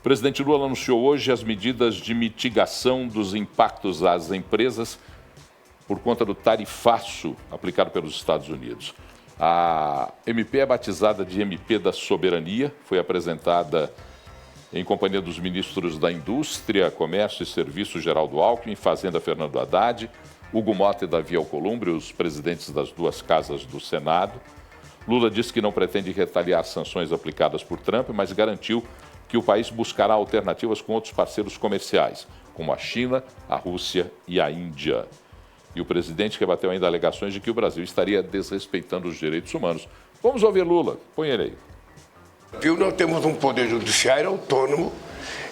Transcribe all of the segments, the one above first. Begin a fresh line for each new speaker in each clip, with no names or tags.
O presidente Lula anunciou hoje as medidas de mitigação dos impactos às empresas por conta do tarifaço aplicado pelos Estados Unidos. A MP é batizada de MP da Soberania, foi apresentada em companhia dos ministros da Indústria, Comércio e Serviços Geraldo Alckmin, Fazenda Fernando Haddad, Hugo Mota e Davi Alcolumbre, os presidentes das duas casas do Senado. Lula disse que não pretende retaliar sanções aplicadas por Trump, mas garantiu que o país buscará alternativas com outros parceiros comerciais, como a China, a Rússia e a Índia. E o presidente rebateu ainda alegações de que o Brasil estaria desrespeitando os direitos humanos. Vamos ouvir Lula. Põe ele aí.
Nós temos um poder judiciário autônomo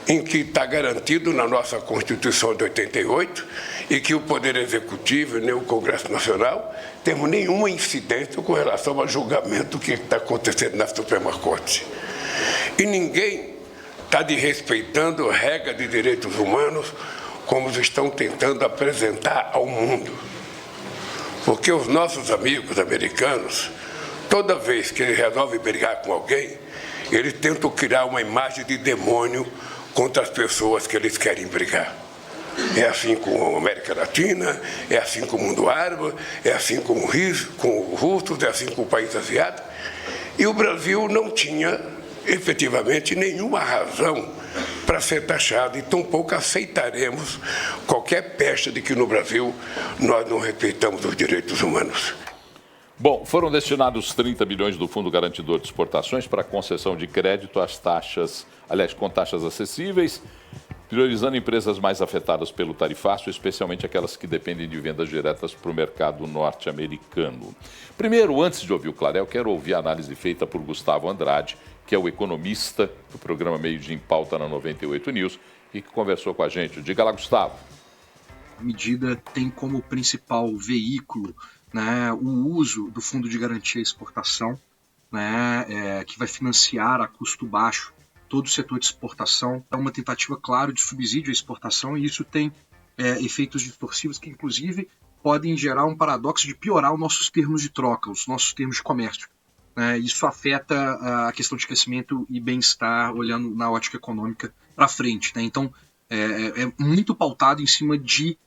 em que está garantido na nossa Constituição de 88 e que o Poder Executivo e nem o Congresso Nacional temos nenhuma incidência com relação ao julgamento que está acontecendo na Suprema Corte. E ninguém está desrespeitando a regra de direitos humanos como estão tentando apresentar ao mundo. Porque os nossos amigos americanos, toda vez que eles resolvem brigar com alguém, eles tentam criar uma imagem de demônio contra as pessoas que eles querem brigar. É assim com a América Latina, é assim com o mundo árabe, é assim com os russos, é assim com o país asiático. E o Brasil não tinha, efetivamente, nenhuma razão para ser taxado e tampouco aceitaremos qualquer pecha de que no Brasil nós não respeitamos os direitos humanos.
Bom, foram destinados 30 bilhões do Fundo Garantidor de Exportações para concessão de crédito às taxas, aliás, com taxas acessíveis, priorizando empresas mais afetadas pelo tarifaço, especialmente aquelas que dependem de vendas diretas para o mercado norte-americano. Primeiro, antes de ouvir o Clarel, quero ouvir a análise feita por Gustavo Andrade, que é o economista do programa Meio Dia em Pauta na 98 News e que conversou com a gente. Diga lá, Gustavo.
A medida tem como principal veículo, né, o uso do Fundo de Garantia à Exportação, né, que vai financiar a custo baixo todo o setor de exportação. É uma tentativa, claro, de subsídio à exportação e isso tem efeitos distorcivos que, inclusive, podem gerar um paradoxo de piorar os nossos termos de troca, os nossos termos de comércio. Isso afeta a questão de crescimento e bem-estar, olhando na ótica econômica para frente. Né? Então, é muito pautado em cima de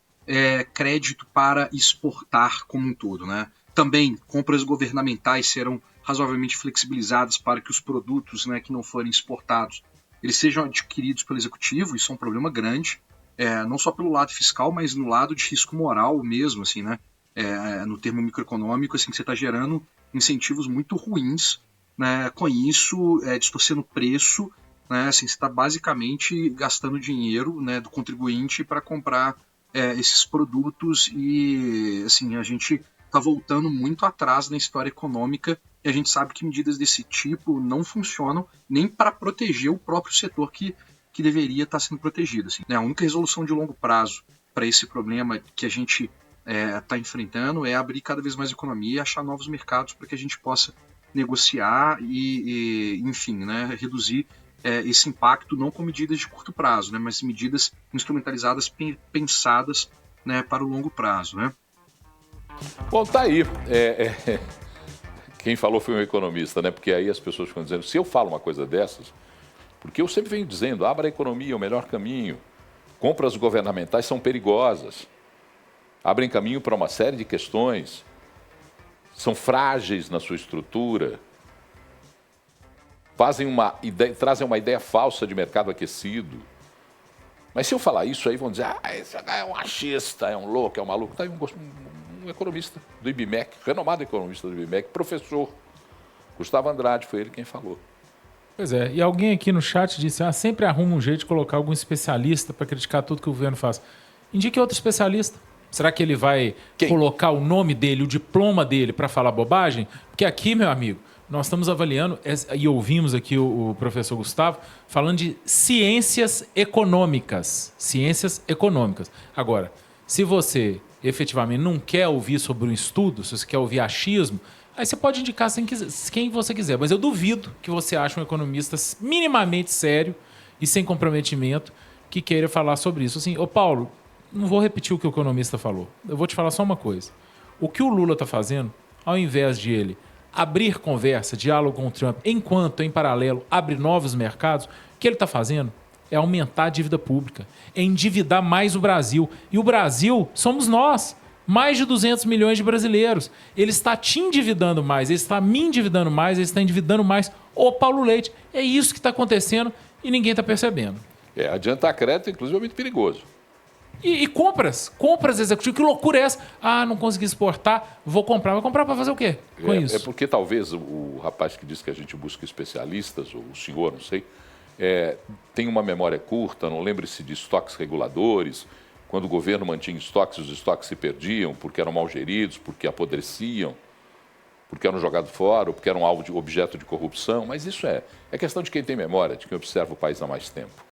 crédito para exportar como um todo. Né? Também, compras governamentais serão razoavelmente flexibilizadas para que os produtos, né, que não forem exportados, eles sejam adquiridos pelo Executivo. Isso é um problema grande, não só pelo lado fiscal, mas no lado de risco moral mesmo, assim, né? No termo microeconômico, assim, que você está gerando incentivos muito ruins, né? Com isso, distorcendo o preço, né? Assim, você está basicamente gastando dinheiro, né, do contribuinte para comprar esses produtos e, assim, a gente está voltando muito atrás na história econômica e a gente sabe que medidas desse tipo não funcionam nem para proteger o próprio setor que deveria estar sendo protegido. Assim, né? A única resolução de longo prazo para esse problema que a gente está enfrentando é abrir cada vez mais economia e achar novos mercados para que a gente possa negociar e enfim, né, reduzir esse impacto não com medidas de curto prazo, né, mas medidas instrumentalizadas, pensadas, né, para o longo prazo. Né?
Bom, tá aí. Quem falou foi um economista, né? Porque aí as pessoas ficam dizendo, se eu falo uma coisa dessas, porque eu sempre venho dizendo, abra a economia, é o melhor caminho. Compras governamentais são perigosas. Abrem caminho para uma série de questões. São frágeis na sua estrutura. Trazem uma ideia falsa de mercado aquecido. Mas se eu falar isso, aí vão dizer, esse é um achista, é um louco, é um maluco. Tá aí um economista do IBMEC, renomado economista do IBMEC, professor Gustavo Andrade, foi ele quem falou.
Pois é, e alguém aqui no chat disse, sempre arruma um jeito de colocar algum especialista para criticar tudo que o governo faz. Indique outro especialista. Será que ele vai colocar o nome dele, o diploma dele para falar bobagem? Porque aqui, meu amigo, nós estamos avaliando, e ouvimos aqui o professor Gustavo, falando de ciências econômicas. Ciências econômicas. Agora, se você efetivamente não quer ouvir sobre um estudo, se você quer ouvir achismo, aí você pode indicar quem você quiser. Mas eu duvido que você ache um economista minimamente sério e sem comprometimento que queira falar sobre isso. Assim, Paulo, não vou repetir o que o economista falou. Eu vou te falar só uma coisa. O que o Lula está fazendo, ao invés de ele abrir conversa, diálogo com o Trump, enquanto, em paralelo, abre novos mercados, o que ele está fazendo é aumentar a dívida pública, é endividar mais o Brasil. E o Brasil somos nós, mais de 200 milhões de brasileiros. Ele está te endividando mais, ele está me endividando mais, ele está endividando mais o Paulo Leite. É isso que está acontecendo e ninguém está percebendo.
Adiantar crédito, inclusive, é muito perigoso.
E compras executivas, que loucura é essa? Ah, não consegui exportar, vou comprar. Vai comprar para fazer o quê com isso?
É porque talvez o rapaz que disse que a gente busca especialistas, ou o senhor, não sei, tem uma memória curta, não lembre-se de estoques reguladores, quando o governo mantinha estoques, os estoques se perdiam porque eram mal geridos, porque apodreciam, porque eram jogados fora, ou porque eram objeto de corrupção, mas isso é questão de quem tem memória, de quem observa o país há mais tempo.